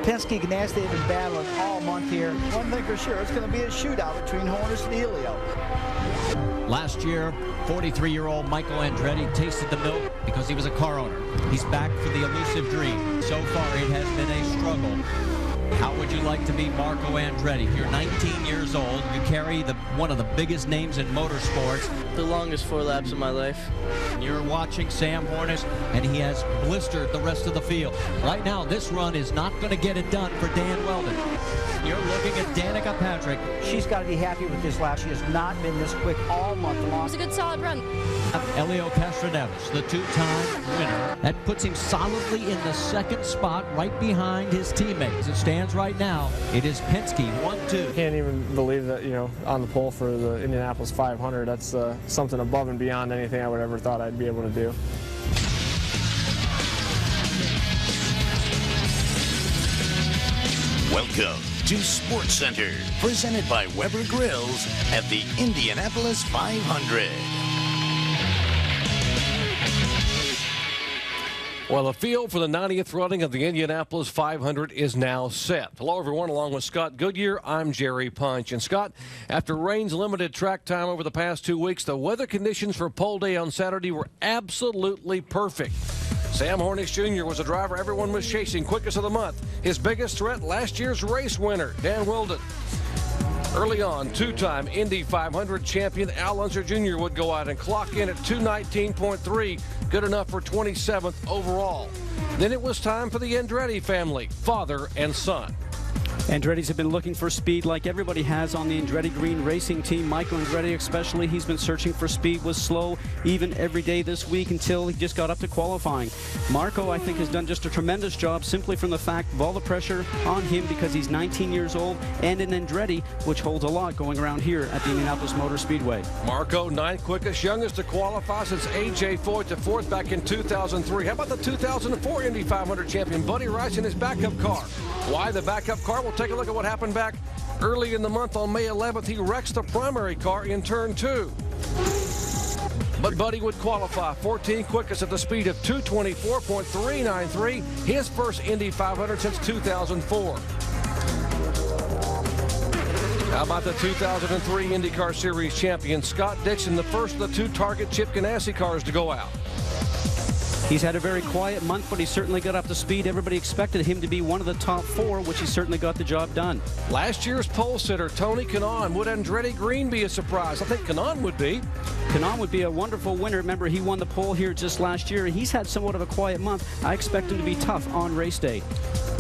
Penske Ganassi have been battling all month here. One thing for sure, it's going to be a shootout between Hornish and Helio. Last year, 43-year-old Michael Andretti tasted the milk because he was a car owner. He's back for the elusive dream. So far, it has been a struggle. How would you like to meet Marco Andretti? You're 19 years old. You carry one of the biggest names in motorsports. The longest 4 laps of my life. You're watching Sam Hornish, and he has blistered the rest of the field. Right now, this run is not going to get it done for Dan Wheldon. You're looking at Danica Patrick. She's got to be happy with this lap. She has not been this quick all month long. It was a good solid run. Helio Castroneves, the 2-time winner. That puts him solidly in the 2nd spot right behind his teammates. It stands right now. It is Penske 1-2. Can't even believe that, on the pole for the Indianapolis 500. That's something above and beyond anything I would ever thought I'd be able to do. Welcome to Sports Center, presented by Weber Grills at the Indianapolis 500. Well, the field for the 90th running of the Indianapolis 500 is now set. Hello, everyone. Along with Scott Goodyear, I'm Jerry Punch. And Scott, after rain's limited track time over the past 2 weeks, the weather conditions for pole day on Saturday were absolutely perfect. Sam Hornish Jr. was a driver everyone was chasing, quickest of the month. His biggest threat, last year's race winner, Dan Wheldon. Early on, 2-time Indy 500 champion Al Unser Jr. would go out and clock in at 2:19.3, good enough for 27th overall. Then it was time for the Andretti family, father and son. Andretti's have been looking for speed like everybody has on the Andretti Green Racing team. Michael Andretti especially, he's been searching for speed, was slow even every day this week until he just got up to qualifying. Marco, I think, has done just a tremendous job simply from the fact of all the pressure on him because he's 19 years old and an Andretti, which holds a lot going around here at the Indianapolis Motor Speedway. Marco, 9th quickest, youngest to qualify since A.J. Foyt to 4th back in 2003. How about the 2004 Indy 500 champion Buddy Rice in his backup car? Why the backup car? We'll take a look at what happened back early in the month on May 11th. He wrecks the primary car in turn 2. But Buddy would qualify 14th quickest at the speed of 224.393, his first Indy 500 since 2004. How about the 2003 IndyCar Series champion Scott Dixon, the first of the 2 Target Chip Ganassi cars to go out? He's had a very quiet month, but he certainly got up to speed. Everybody expected him to be one of the top 4, which he certainly got the job done. Last year's pole sitter, Tony Kanaan. Would Andretti Green be a surprise? I think Kanaan would be. Kanaan would be a wonderful winner. Remember, he won the pole here just last year. He's had somewhat of a quiet month. I expect him to be tough on race day.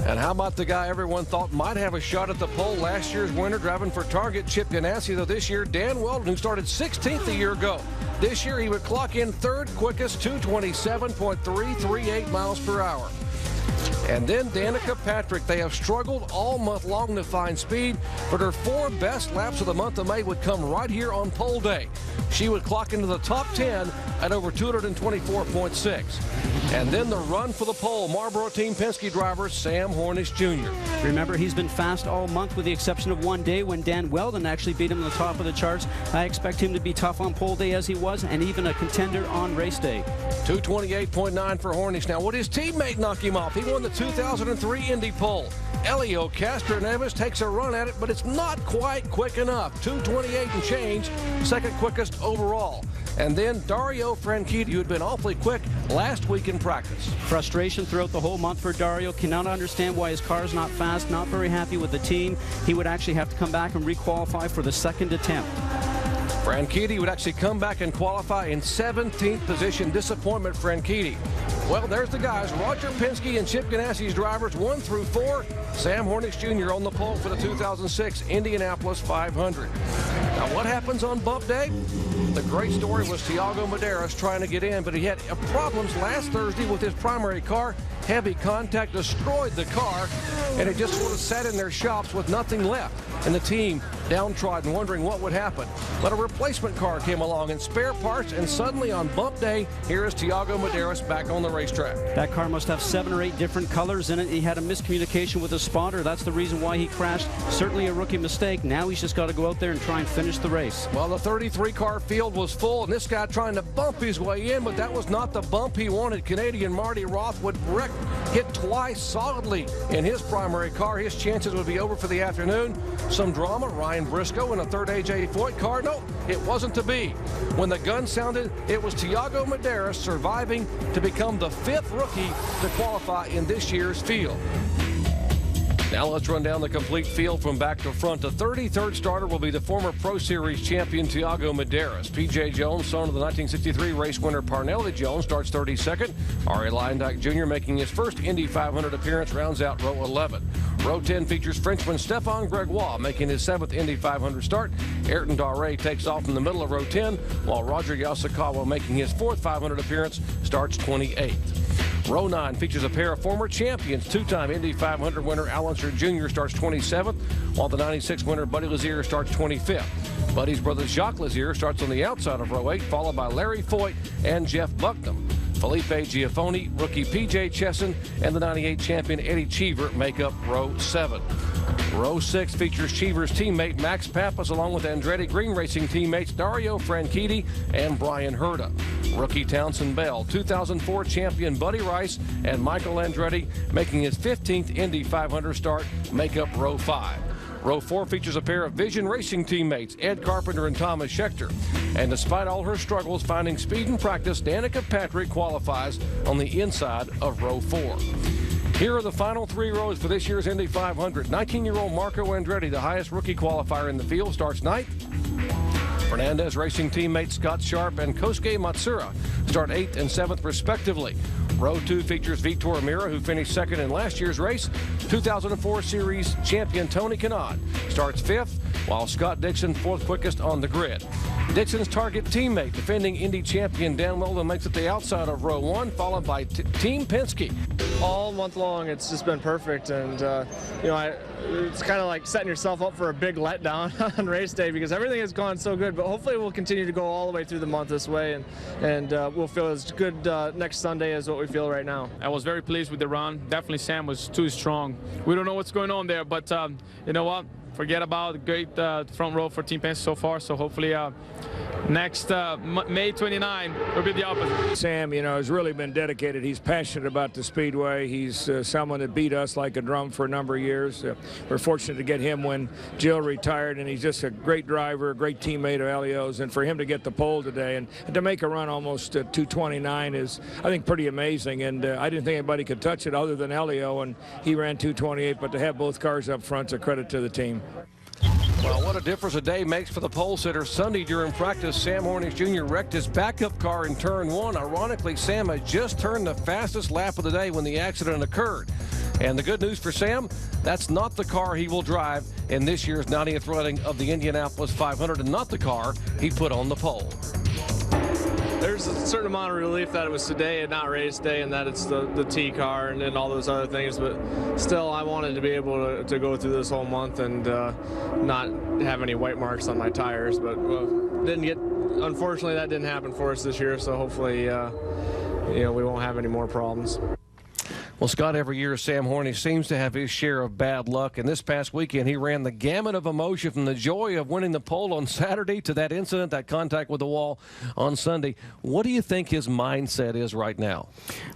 And how about the guy everyone thought might have a shot at the pole, last year's winner, driving for Target, Chip Ganassi, though this year, Dan Wheldon, who started 16th a year ago. This year, he would clock in 3rd quickest, 227.338 miles per hour. And then Danica Patrick. They have struggled all month long to find speed, but her 4 best laps of the month of May would come right here on pole day. She would clock into the top 10 at over 224.6. And then the run for the pole, Marlboro Team Penske driver Sam Hornish Jr. Remember, he's been fast all month with the exception of one day when Dan Wheldon actually beat him in the top of the charts. I expect him to be tough on pole day as he was, and even a contender on race day. 228.9 for Hornish. Now, would his teammate knock him off? He won the 2003 Indy pole. Helio Castroneves takes a run at it, but it's not quite quick enough. 228 and change, 2nd quickest overall. And then Dario Franchitti, who had been awfully quick last week in practice. Frustration throughout the whole month for Dario. Cannot understand why his car's not fast, not very happy with the team. He would actually have to come back and requalify for the 2nd attempt. Franchitti would actually come back and qualify in 17th position. Disappointment, Franchitti. Well, there's the guys. Roger Penske and Chip Ganassi's drivers 1 through 4. Sam Hornish Jr. on the pole for the 2006 Indianapolis 500. Now, what happens on bump day? The great story was Thiago Medeiros trying to get in, but he had problems last Thursday with his primary car. Heavy contact destroyed the car, and it just sort of sat in their shops with nothing left. And the team Downtrodden, wondering what would happen. But a replacement car came along and spare parts, and suddenly on bump day, here is Tiago Medeiros back on the racetrack. That car must have 7 or 8 different colors in it. He had a miscommunication with a spotter. That's the reason why he crashed. Certainly a rookie mistake. Now he's just got to go out there and try and finish the race. Well, the 33-car field was full, and this guy trying to bump his way in, but that was not the bump he wanted. Canadian Marty Roth would hit twice solidly in his primary car. His chances would be over for the afternoon. Some drama. Ryan Briscoe in a third A.J. Foyt car. No, it wasn't to be. When the gun sounded, it was Tiago Medeiros surviving to become the 5th rookie to qualify in this year's field. Now let's run down the complete field from back to front. The 33rd starter will be the former Pro Series champion Tiago Medeiros. P.J. Jones, son of the 1963 race winner Parnelli Jones, starts 32nd. Ari Leyendijk Jr. making his first Indy 500 appearance rounds out row 11. Row 10 features Frenchman Stéphane Gregoire making his 7th Indy 500 start. Ayrton Daré takes off in the middle of row 10, while Roger Yasukawa making his 4th 500 appearance starts 28th. Row 9 features a pair of former champions. 2-time Indy 500 winner Al Unser Jr. starts 27th, while the 96 winner Buddy Lazier starts 25th. Buddy's brother Jacques Lazier starts on the outside of row 8, followed by Larry Foyt and Jeff Bucknam. Felipe Giafoni, rookie P.J. Chesson, and the 98 champion Eddie Cheever make up row 7. Row 6 features Cheever's teammate Max Pappas along with Andretti Green Racing teammates Dario Franchitti and Brian Herta. Rookie Townsend Bell, 2004 champion Buddy Rice, and Michael Andretti making his 15th Indy 500 start make up row 5. Row 4 features a pair of Vision Racing teammates, Ed Carpenter and Thomas Schechter. And despite all her struggles finding speed in practice, Danica Patrick qualifies on the inside of row 4. Here are the final 3 rows for this year's Indy 500. 19-year-old Marco Andretti, the highest rookie qualifier in the field, starts 9th. Fernandez Racing teammates Scott Sharp and Kosuke Matsura start 8th and 7th respectively. Row 2 features Vitor Mira, who finished 2nd in last year's race. 2004 Series champion Tony Kanaan starts 5th, while Scott Dixon 4th quickest on the grid. Dixon's target teammate, defending Indy champion Dan Wheldon, makes it the outside of row 1, followed by Team Penske. All month long, it's just been perfect, and it's kind of like setting yourself up for a big letdown on race day because everything has gone so good. But hopefully, we'll continue to go all the way through the month this way, and we'll feel as good next Sunday as what we feel right now. I was very pleased with the run. Definitely, Sam was too strong. We don't know what's going on there, but you know what? Forget about the great front row for Team Penske so far. So hopefully next May 29 will be the opposite. Sam, has really been dedicated. He's passionate about the Speedway. He's someone that beat us like a drum for a number of years. We're fortunate to get him when Jill retired, and he's just a great driver, a great teammate of Helio's. And for him to get the pole today and to make a run almost 2:29 is, I think, pretty amazing. And I didn't think anybody could touch it other than Helio, and he ran 2:28. But to have both cars up front's a credit to the team. Well, what a difference a day makes for the pole sitter. Sunday during practice, Sam Hornish Jr. wrecked his backup car in turn 1. Ironically, Sam had just turned the fastest lap of the day when the accident occurred. And the good news for Sam, that's not the car he will drive in this year's 90th running of the Indianapolis 500, and not the car he put on the pole. There's a certain amount of relief that it was today and not race day, and that it's the T car and all those other things. But still, I wanted to be able to go through this whole month and not have any white marks on my tires. But unfortunately, that didn't happen for us this year. So hopefully, we won't have any more problems. Well, Scott, every year Sam Hornish seems to have his share of bad luck, and this past weekend he ran the gamut of emotion from the joy of winning the pole on Saturday to that incident, that contact with the wall on Sunday. What do you think his mindset is right now?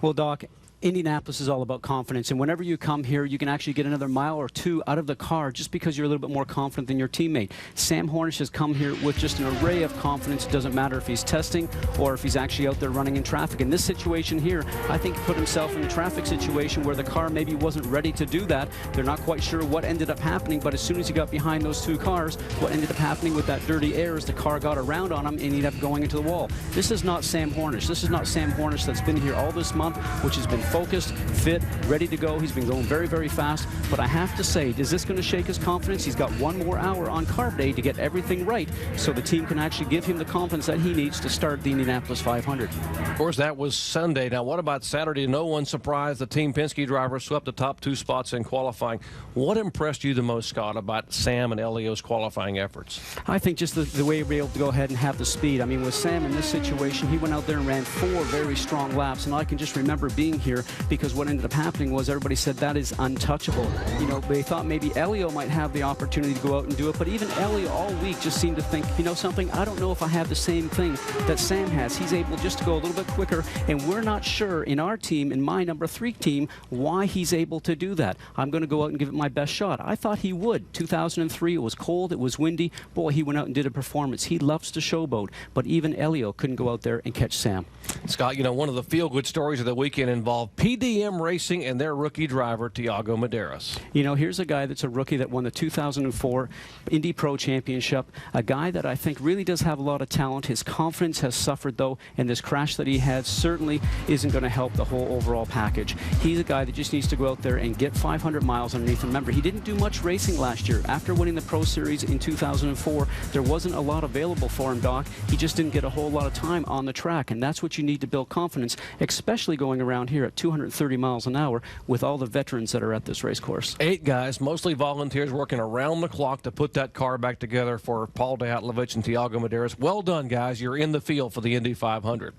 Well, Doc, Indianapolis is all about confidence, and whenever you come here, you can actually get another mile or 2 out of the car just because you're a little bit more confident than your teammate. Sam Hornish has come here with just an array of confidence. It doesn't matter if he's testing or if he's actually out there running in traffic. In this situation here, I think he put himself in a traffic situation where the car maybe wasn't ready to do that. They're not quite sure what ended up happening, but as soon as he got behind those 2 cars, what ended up happening with that dirty air is the car got around on him and he ended up going into the wall. This is not Sam Hornish. This is not Sam Hornish that's been here all this month, which has been focused, fit, ready to go. He's been going very, very fast. But I have to say, is this going to shake his confidence? He's got one more hour on carb day to get everything right so the team can actually give him the confidence that he needs to start the Indianapolis 500. Of course, that was Sunday. Now, what about Saturday? No one surprised. The Team Penske driver swept the top 2 spots in qualifying. What impressed you the most, Scott, about Sam and Helio's qualifying efforts? I think just the way we were able to go ahead and have the speed. I mean, with Sam in this situation, he went out there and ran 4 very strong laps, and I can just remember being here because what ended up happening was everybody said that is untouchable. You know, they thought maybe Helio might have the opportunity to go out and do it, but even Helio all week just seemed to think, you know something, I don't know if I have the same thing that Sam has. He's able just to go a little bit quicker, and we're not sure in our team, in my number 3 team, why he's able to do that. I'm going to go out and give it my best shot. I thought he would. 2003, it was cold, it was windy. Boy, he went out and did a performance. He loves to showboat, but even Helio couldn't go out there and catch Sam. Scott, you know, one of the feel-good stories of the weekend involved PDM Racing and their rookie driver, Tiago Medeiros. You know, here's a guy that's a rookie that won the 2004 Indy Pro Championship, a guy that I think really does have a lot of talent. His confidence has suffered, though, and this crash that he had certainly isn't going to help the whole overall package. He's a guy that just needs to go out there and get 500 miles underneath. Remember, he didn't do much racing last year. After winning the Pro Series in 2004, there wasn't a lot available for him, Doc. He just didn't get a whole lot of time on the track, and that's what you need to build confidence, especially going around here at 230 miles an hour with all the veterans that are at this race course. 8 guys, mostly volunteers, working around the clock to put that car back together for Paul Dehatlovich and Tiago Medeiros. Well done, guys. You're in the field for the Indy 500.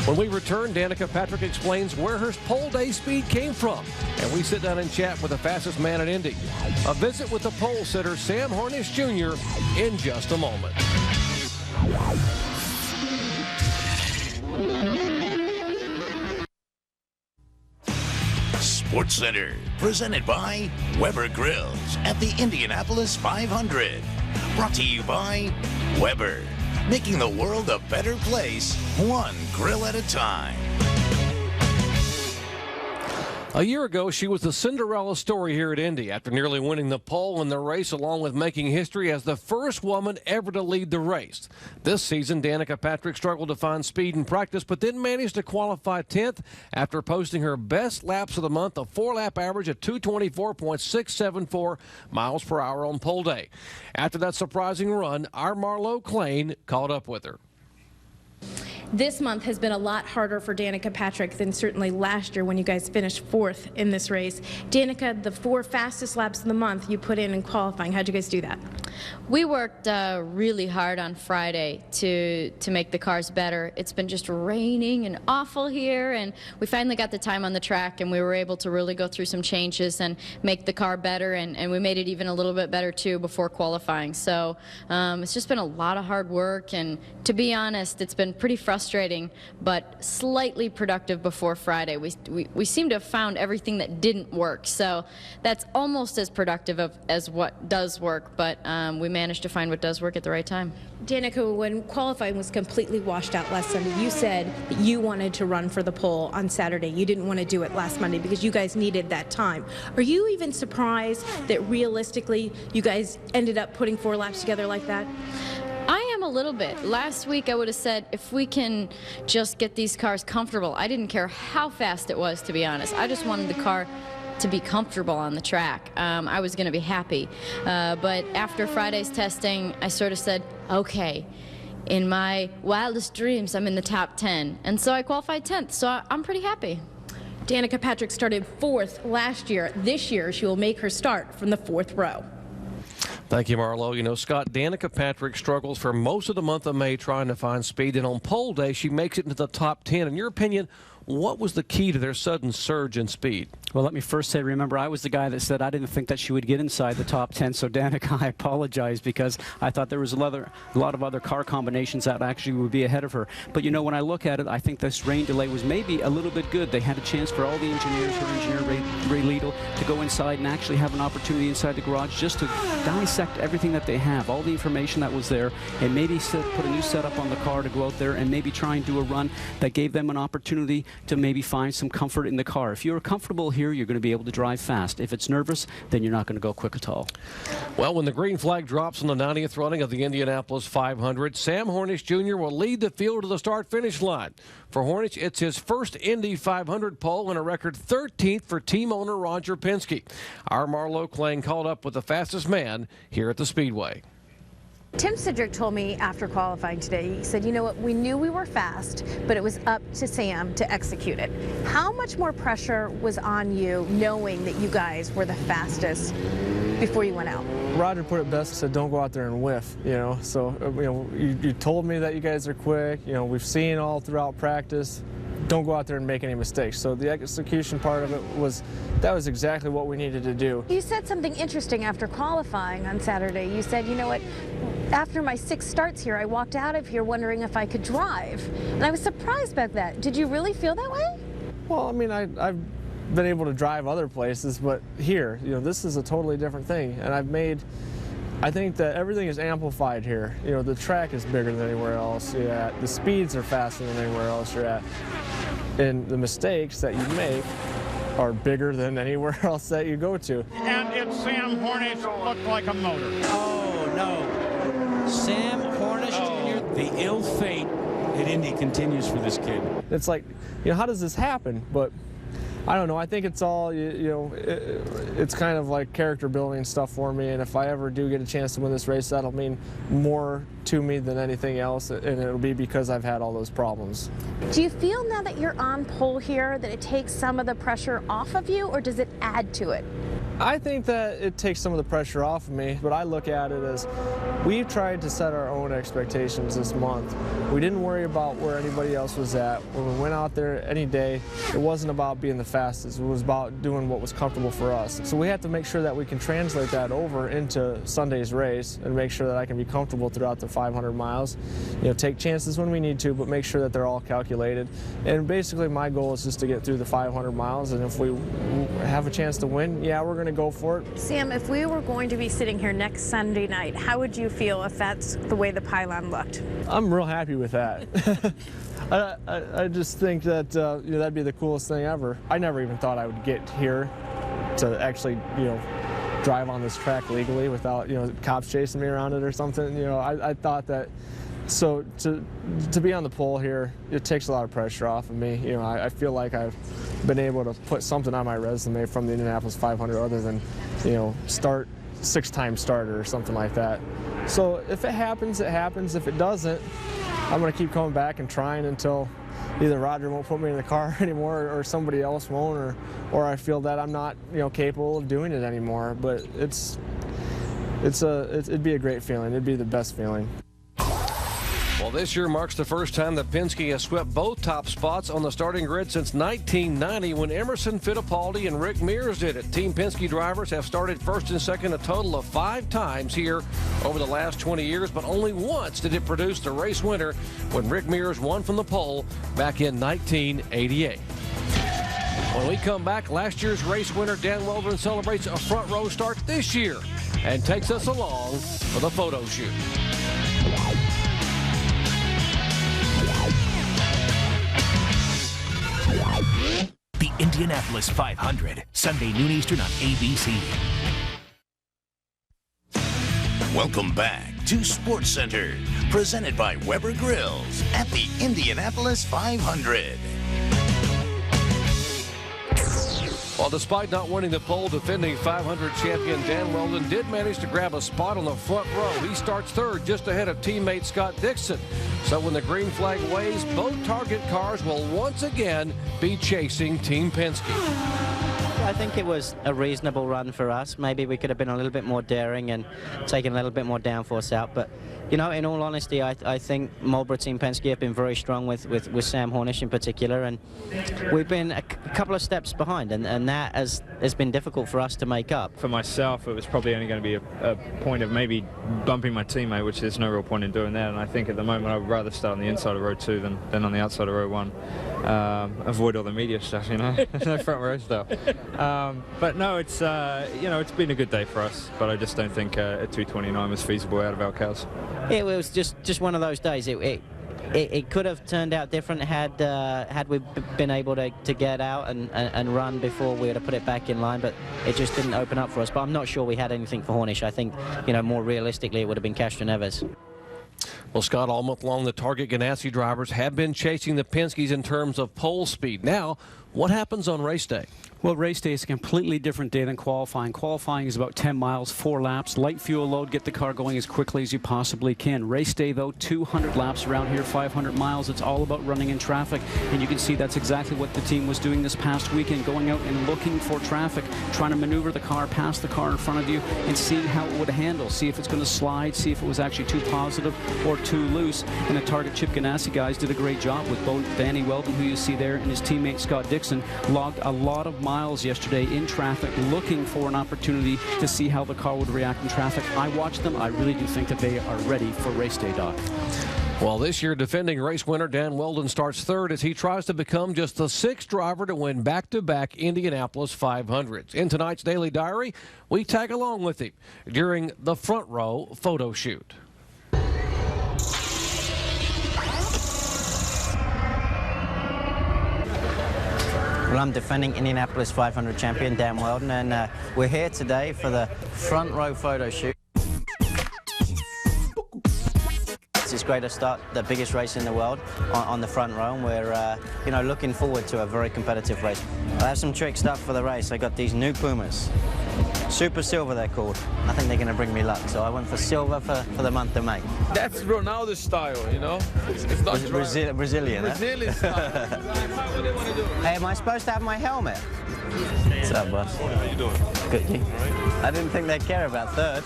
When we return, Danica Patrick explains where her pole day speed came from, and we sit down and chat with the fastest man at Indy. A visit with the pole sitter, Sam Hornish Jr., in just a moment. SportsCenter, presented by Weber Grills at the Indianapolis 500. Brought to you by Weber, making the world a better place, one grill at a time. A year ago, she was the Cinderella story here at Indy after nearly winning the pole in the race, along with making history as the first woman ever to lead the race. This season, Danica Patrick struggled to find speed in practice, but then managed to qualify 10th after posting her best laps of the month, a 4-lap average of 224.674 miles per hour on pole day. After that surprising run, our Marlo Klain caught up with her. This month has been a lot harder for Danica Patrick than certainly last year when you guys finished 4th in this race. Danica, the 4 fastest laps of the month you put in qualifying. How'd you guys do that? We worked really hard on Friday to make the cars better. It's been just raining and awful here, and we finally got the time on the track, and we were able to really go through some changes and make the car better, and we made it even a little bit better too before qualifying. So it's just been a lot of hard work, and to be honest, it's been pretty frustrating, but slightly productive before Friday. We seem to have found everything that didn't work, so that's almost as productive as what does work, but we managed to find what does work at the right time. Danica, when qualifying was completely washed out last Sunday, you said that you wanted to run for the pole on Saturday. You didn't want to do it last Monday because you guys needed that time. Are you even surprised that realistically you guys ended up putting 4 laps together like that? I am a little bit. Last week I would have said if we can just get these cars comfortable. I didn't care how fast it was, to be honest. I just wanted the car to be comfortable on the track. I was going to be happy. But after Friday's testing, I sort of said, okay, in my wildest dreams, I'm in the top 10. And so I qualified 10th, so I'm pretty happy. Danica Patrick started 4th last year. This year, she will make her start from the 4th row. Thank you, Marlo. You know, Scott, Danica Patrick struggles for most of the month of May trying to find speed, and on pole day, she makes it into the top 10. In your opinion, what was the key to their sudden surge in speed? Well, let me first say, remember, I was the guy that said I didn't think that she would get inside the top 10. So, Danica, I apologize because I thought there was a lot of other car combinations that actually would be ahead of her. But, you know, when I look at it, I think this rain delay was maybe a little bit good. They had a chance for all the engineers, her engineer, Ray Liedl, to go inside and actually have an opportunity inside the garage just to dissect everything that they have, all the information that was there, and maybe put a new setup on the car to go out there and maybe try and do a run that gave them an opportunity to maybe find some comfort in the car. If you're comfortable here, you're going to be able to drive fast. If it's nervous, then you're not going to go quick at all. Well, when the green flag drops on the 90th running of the Indianapolis 500, Sam Hornish Jr. will lead the field to the start-finish line. For Hornish, it's his first Indy 500 pole and a record 13th for team owner Roger Penske. Our Marlo Klain called up with the fastest man here at the Speedway. Tim Cedric told me after qualifying today, he said, you know what, we knew we were fast, but it was up to Sam to execute it. How much more pressure was on you knowing that you guys were the fastest before you went out? Roger put it best, said don't go out there and whiff, you know. So, you told me that you guys are quick, you know, we've seen all throughout practice. Don't go out there and make any mistakes. So the execution part of it was exactly what we needed to do. You said something interesting after qualifying on Saturday. You said, you know what, after my 6 starts here, I walked out of here wondering if I could drive. And I was surprised by that. Did you really feel that way? Well, I mean, I've been able to drive other places, but here, you know, this is a totally different thing. And I think that everything is amplified here. You know, the track is bigger than anywhere else you're at. The speeds are faster than anywhere else you're at. And the mistakes that you make are bigger than anywhere else that you go to. And it's Sam Hornish, looked like a motor. Oh, no. Sam Hornish Jr., the ill fate at Indy continues for this kid. It's like, you know, how does this happen? But I don't know. I think it's all, it's kind of like character building stuff for me. And if I ever do get a chance to win this race, that'll mean more to me than anything else. And it'll be because I've had all those problems. Do you feel now that you're on pole here that it takes some of the pressure off of you, or does it add to it? I think that it takes some of the pressure off of me, but I look at it as we've tried to set our own expectations this month. We didn't worry about where anybody else was at. When we went out there any day, it wasn't about being the fastest. It was about doing what was comfortable for us. So we have to make sure that we can translate that over into Sunday's race and make sure that I can be comfortable throughout the 500 miles. You know, take chances when we need to, but make sure that they're all calculated. And basically my goal is just to get through the 500 miles, and if we have a chance to win, yeah, we're going to go for it. Sam, if we were going to be sitting here next Sunday night, how would you feel if that's the way the pylon looked? I'm real happy with that. I just think that you know, that'd be the coolest thing ever. I never even thought I would get here to actually, you know, drive on this track legally without, you know, cops chasing me around it or something. You know, I thought that. So to be on the pole here, it takes a lot of pressure off of me. You know, I feel like I've been able to put something on my resume from the Indianapolis 500 other than, you know, 6-time starter or something like that. So if it happens, it happens. If it doesn't, I'm going to keep coming back and trying until either Roger won't put me in the car anymore or somebody else won't, or I feel that I'm not, you know, capable of doing it anymore. But it'd be a great feeling. It'd be the best feeling. Well, this year marks the first time that Penske has swept both top spots on the starting grid since 1990 when Emerson Fittipaldi and Rick Mears did it. Team Penske drivers have started first and second a total of 5 times here over the last 20 years, but only once did it produce the race winner when Rick Mears won from the pole back in 1988. When we come back, last year's race winner Dan Wheldon celebrates a front row start this year and takes us along for the photo shoot. The Indianapolis 500, Sunday noon Eastern on ABC. Welcome back to SportsCenter, presented by Weber Grills at the Indianapolis 500. Well, despite not winning the pole, defending 500 champion Dan Wheldon did manage to grab a spot on the front row. He starts third, just ahead of teammate Scott Dixon. So when the green flag waves, both target cars will once again be chasing Team Penske. I think it was a reasonable run for us. Maybe we could have been a little bit more daring and taken a little bit more downforce out. But, you know, in all honesty, I think Marlboro Team Penske have been very strong with Sam Hornish in particular. And we've been a couple of steps behind, and that has been difficult for us to make up. For myself, it was probably only going to be a point of maybe bumping my teammate, which there's no real point in doing that. And I think at the moment I would rather start on the inside of row 2 than on the outside of row 1. Avoid all the media stuff, you know, no front row stuff. But no, it's you know, it's been a good day for us, but I just don't think a 2:29 was feasible out of our cars. It was just one of those days. it could have turned out different had we been able to get out and run before we would have put it back in line, but it just didn't open up for us. But I'm not sure we had anything for Hornish. I think, you know, more realistically, it would have been Castroneves. Well, Scott, all month long, the Target Ganassi drivers have been chasing the Penskes in terms of pole speed. Now, what happens on race day? Well, race day is a completely different day than qualifying. Qualifying is about 10 miles, 4 laps, light fuel load, get the car going as quickly as you possibly can. Race day, though, 200 laps around here, 500 miles. It's all about running in traffic, and you can see that's exactly what the team was doing this past weekend, going out and looking for traffic, trying to maneuver the car past the car in front of you and seeing how it would handle, see if it's going to slide, see if it was actually too positive or too loose. And the Target Chip Ganassi guys did a great job with both Dan Wheldon, who you see there, and his teammate Scott Dixon, logged a lot of miles yesterday in traffic, looking for an opportunity to see how the car would react in traffic. I watched them. I really do think that they are ready for race day, Doc. Well, this year, defending race winner Dan Wheldon starts third as he tries to become just the 6th driver to win back-to-back Indianapolis 500s. In tonight's Daily Diary, we tag along with him during the Front Row Photoshoot. Well, I'm defending Indianapolis 500 champion Dan Wheldon, and we're here today for the Front Row Photoshoot. It's great to start the biggest race in the world on the front row, and we're you know, looking forward to a very competitive race. I have some trick stuff for the race. I got these new Pumas, Super Silver they're called. I think they're going to bring me luck, so I went for silver for the month of May. That's Ronaldo style, you know? It's not Brazilian, Brazilian style. Hey, am I supposed to have my helmet? What's up, boss? How you doing? Good. I didn't think they'd care about third.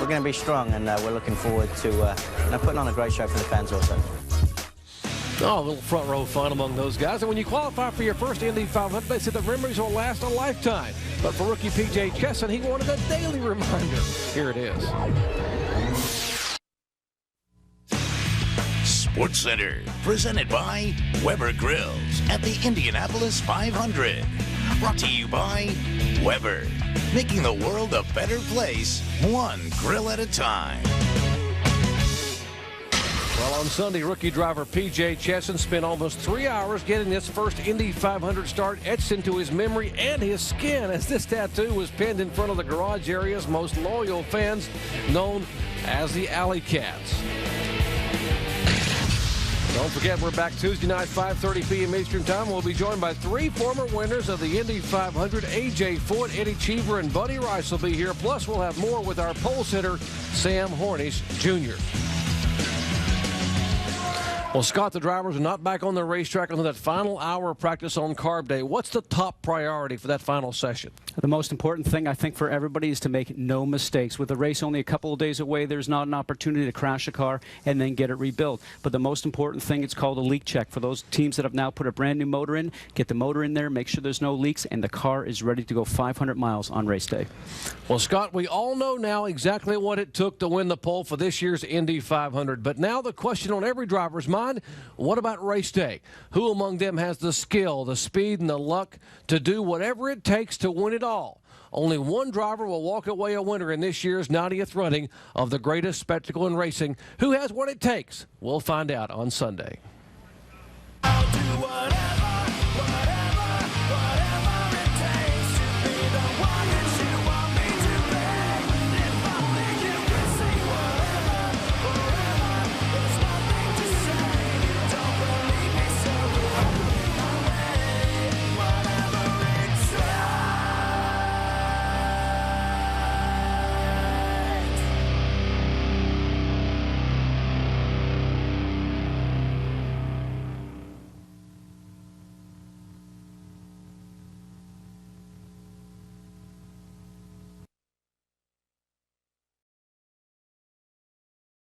We're going to be strong, and we're looking forward to putting on a great show for the fans also. Oh, a little front row fun among those guys. And when you qualify for your first Indy 500, they said the memories will last a lifetime. But for rookie P.J. Chesson, he wanted a daily reminder. Here it is. SportsCenter, presented by Weber Grills at the Indianapolis 500. Brought to you by Weber, making the world a better place, one grill at a time. Well, on Sunday, rookie driver P.J. Chesson spent almost 3 hours getting this first Indy 500 start etched into his memory and his skin, as this tattoo was pinned in front of the garage area's most loyal fans, known as the Alley Cats. Don't forget, we're back Tuesday night, 5:30 p.m. Eastern Time. We'll be joined by 3 former winners of the Indy 500. A.J. Foyt, Eddie Cheever, and Buddy Rice will be here. Plus, we'll have more with our pole sitter, Sam Hornish Jr. Well, Scott, the drivers are not back on the racetrack until that final hour of practice on Carb Day. What's the top priority for that final session? The most important thing, I think, for everybody is to make no mistakes. With the race only a couple of days away, there's not an opportunity to crash a car and then get it rebuilt. But the most important thing, it's called a leak check. For those teams that have now put a brand new motor in, get the motor in there, make sure there's no leaks, and the car is ready to go 500 miles on race day. Well, Scott, we all know now exactly what it took to win the pole for this year's Indy 500. But now the question on every driver's mind, what about race day? Who among them has the skill, the speed, and the luck to do whatever it takes to win it all? Only one driver will walk away a winner in this year's 90th running of the greatest spectacle in racing. Who has what it takes? We'll find out on Sunday.